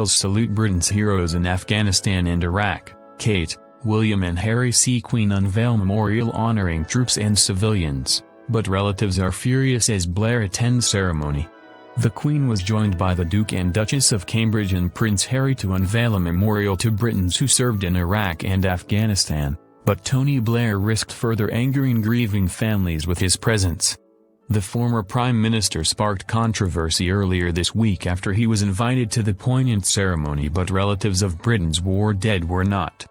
Memorials salute Britain's heroes in Afghanistan and Iraq. Kate, William and Harry C. Queen unveil memorial honoring troops and civilians, but relatives are furious as Blair attends ceremony. The Queen was joined by the Duke and Duchess of Cambridge and Prince Harry to unveil a memorial to Britons who served in Iraq and Afghanistan, but Tony Blair risked further angering grieving families with his presence. The former Prime Minister sparked controversy earlier this week after he was invited to the poignant ceremony, but relatives of Britain's war dead were not.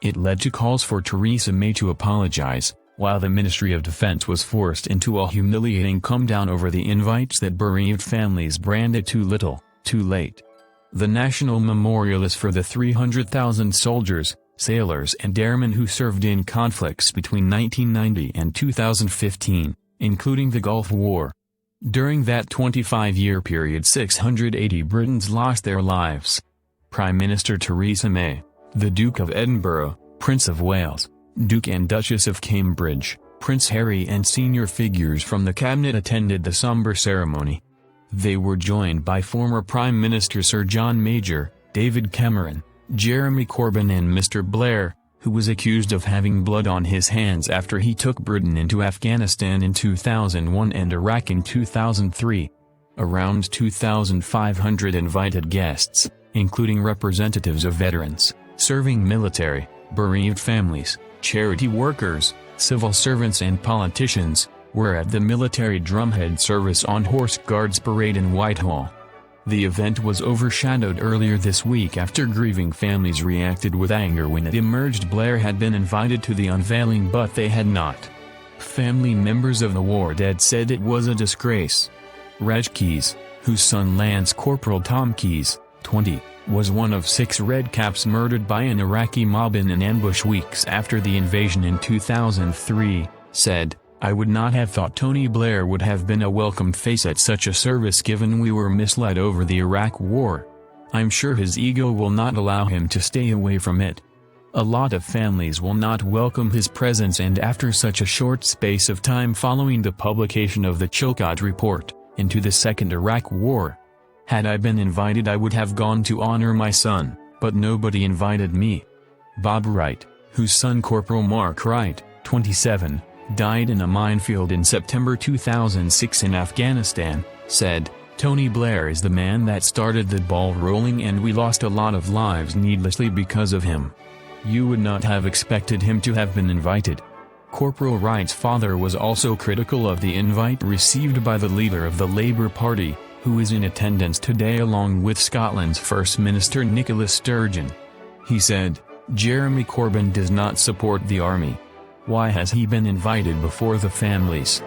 It led to calls for Theresa May to apologise, while the Ministry of Defence was forced into a humiliating comedown over the invites that bereaved families branded too little, too late. The National Memorial is for the 300,000 soldiers, sailors and airmen who served in conflicts between 1990 and 2015, including the Gulf War. During that 25-year period 680 Britons lost their lives. Prime Minister Theresa May, the Duke of Edinburgh, Prince of Wales, Duke and Duchess of Cambridge, Prince Harry and senior figures from the cabinet attended the somber ceremony. They were joined by former Prime Minister Sir John Major, David Cameron, Jeremy Corbyn and Mr. Blair, who was accused of having blood on his hands after he took Britain into Afghanistan in 2001 and Iraq in 2003. Around 2,500 invited guests, including representatives of veterans, serving military, bereaved families, charity workers, civil servants and politicians, were at the military drumhead service on Horse Guards Parade in Whitehall. The event was overshadowed earlier this week after grieving families reacted with anger when it emerged Blair had been invited to the unveiling but they had not. Family members of the war dead said it was a disgrace. Reg Keyes, whose son Lance Corporal Tom Keyes, 20, was one of 6 Redcaps murdered by an Iraqi mob in an ambush weeks after the invasion in 2003, said, "I would not have thought Tony Blair would have been a welcome face at such a service given we were misled over the Iraq War. I'm sure his ego will not allow him to stay away from it. A lot of families will not welcome his presence, and after such a short space of time following the publication of the Chilcot Report into the Second Iraq War. Had I been invited I would have gone to honor my son, but nobody invited me." Bob Wright, whose son Corporal Mark Wright, 27, died in a minefield in September 2006 in Afghanistan, said, "Tony Blair is the man that started the ball rolling and we lost a lot of lives needlessly because of him. You would not have expected him to have been invited." Corporal Wright's father was also critical of the invite received by the leader of the Labour Party, who is in attendance today along with Scotland's First Minister Nicola Sturgeon. He said, "Jeremy Corbyn does not support the army. Why has he been invited before the families?"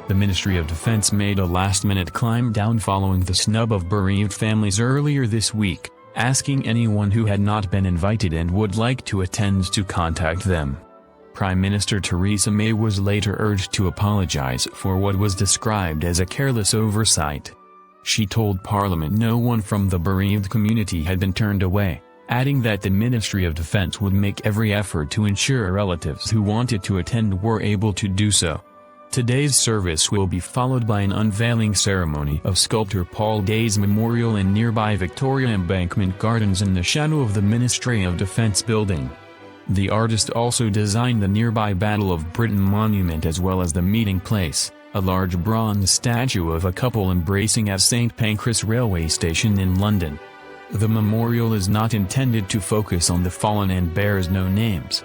The Ministry of Defence made a last-minute climb down following the snub of bereaved families earlier this week, asking anyone who had not been invited and would like to attend to contact them. Prime Minister Theresa May was later urged to apologise for what was described as a careless oversight. She told Parliament no one from the bereaved community had been turned away, adding that the Ministry of Defence would make every effort to ensure relatives who wanted to attend were able to do so. Today's service will be followed by an unveiling ceremony of sculptor Paul Day's memorial in nearby Victoria Embankment Gardens in the shadow of the Ministry of Defence building. The artist also designed the nearby Battle of Britain monument as well as the meeting place, a large bronze statue of a couple embracing at St Pancras railway station in London. The memorial is not intended to focus on the fallen and bears no names.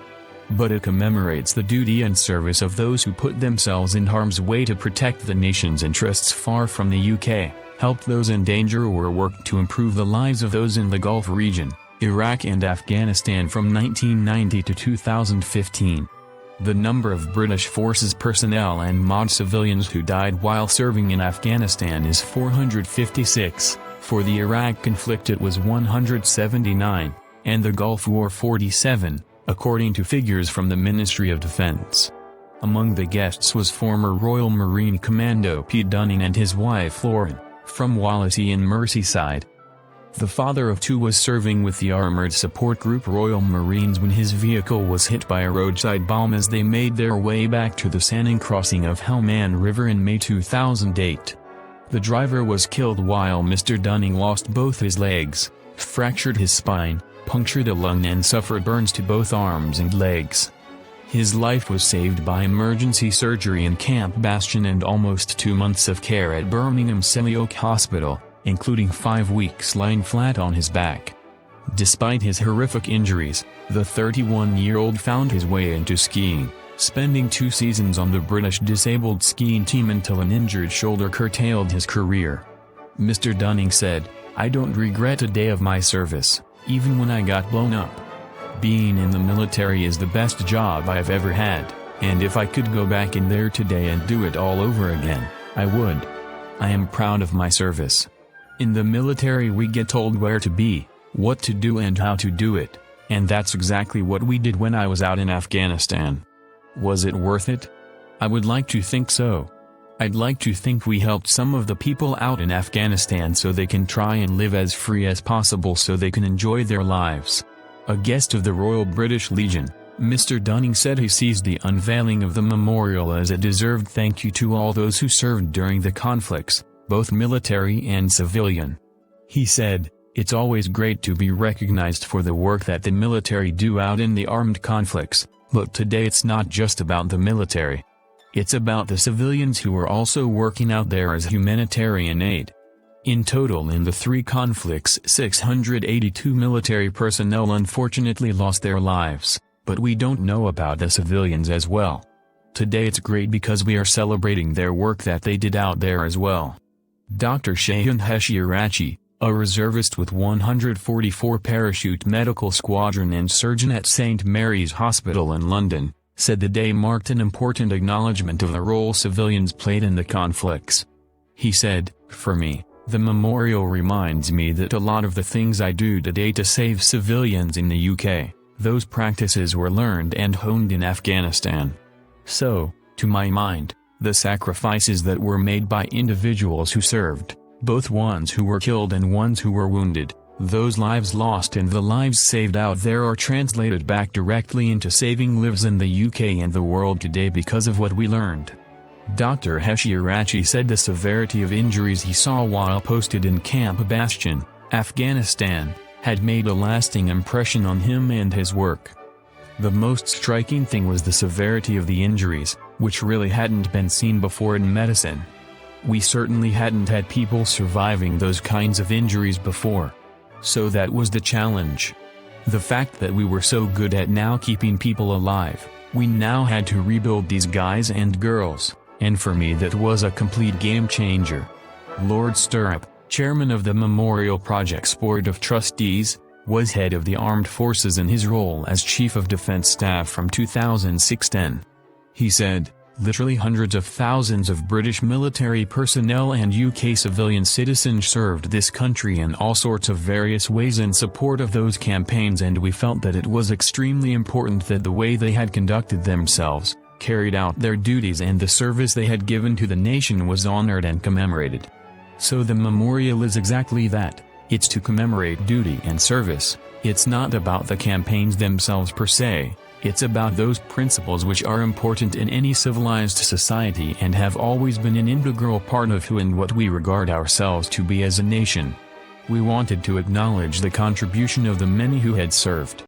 But it commemorates the duty and service of those who put themselves in harm's way to protect the nation's interests far from the UK, helped those in danger or worked to improve the lives of those in the Gulf region, Iraq and Afghanistan from 1990 to 2015. The number of British Forces personnel and mod civilians who died while serving in Afghanistan is 456, for the Iraq conflict it was 179, and the Gulf War 47, according to figures from the Ministry of Defence. Among the guests was former Royal Marine Commando Pete Dunning and his wife Lauren, from Wallasey in Merseyside. The father of 2 was serving with the Armoured Support Group Royal Marines when his vehicle was hit by a roadside bomb as they made their way back to the Sanning crossing of Helmand River in May 2008. The driver was killed while Mr. Dunning lost both his legs. fractured his spine, punctured a lung and suffered burns to both arms and legs. His life was saved by emergency surgery in Camp Bastion and almost 2 months of care at Birmingham Selly Oak Hospital, including 5 weeks lying flat on his back. Despite his horrific injuries, the 31-year-old found his way into skiing, spending 2 seasons on the British disabled skiing team until an injured shoulder curtailed his career. Mr. Dunning said, "I don't regret a day of my service, even when I got blown up. Being in the military is the best job I've ever had, and if I could go back in there today and do it all over again, I would. I am proud of my service. In the military we get told where to be, what to do and how to do it, and that's exactly what we did when I was out in Afghanistan. Was it worth it? I would like to think so. I'd like to think we helped some of the people out in Afghanistan so they can try and live as free as possible so they can enjoy their lives." A guest of the Royal British Legion, Mr. Dunning said he sees the unveiling of the memorial as a deserved thank you to all those who served during the conflicts, both military and civilian. He said, "It's always great to be recognized for the work that the military do out in the armed conflicts, but today it's not just about the military. It's about the civilians who are also working out there as humanitarian aid." In total in the 3 conflicts 682 military personnel unfortunately lost their lives, but we don't know about the civilians as well. Today it's great because we are celebrating their work that they did out there as well. Dr. Shahan Heshirachi, a reservist with 144 Parachute Medical Squadron and surgeon at St. Mary's Hospital in London, said the day marked an important acknowledgement of the role civilians played in the conflicts. He said, "For me, the memorial reminds me that a lot of the things I do today to save civilians in the UK, those practices were learned and honed in Afghanistan. So, to my mind, the sacrifices that were made by individuals who served, both ones who were killed and ones who were wounded, those lives lost and the lives saved out there are translated back directly into saving lives in the UK and the world today because of what we learned." Dr. Heshirachi said the severity of injuries he saw while posted in Camp Bastion, Afghanistan, had made a lasting impression on him and his work. The most striking thing was the severity of the injuries, which really hadn't been seen before in medicine. We certainly hadn't had people surviving those kinds of injuries before. So that was the challenge. The fact that we were so good at now keeping people alive, we now had to rebuild these guys and girls. And for me that was a complete game changer. Lord Stirrup, chairman of the Memorial Project's Board of Trustees, was head of the Armed Forces in his role as Chief of Defence Staff from 2006-10. He said, "Literally hundreds of thousands of British military personnel and UK civilian citizens served this country in all sorts of various ways in support of those campaigns, and we felt that it was extremely important that the way they had conducted themselves, carried out their duties and the service they had given to the nation was honored and commemorated." So the memorial is exactly that. It's to commemorate duty and service. It's not about the campaigns themselves per se. It's about those principles which are important in any civilized society and have always been an integral part of who and what we regard ourselves to be as a nation. We wanted to acknowledge the contribution of the many who had served,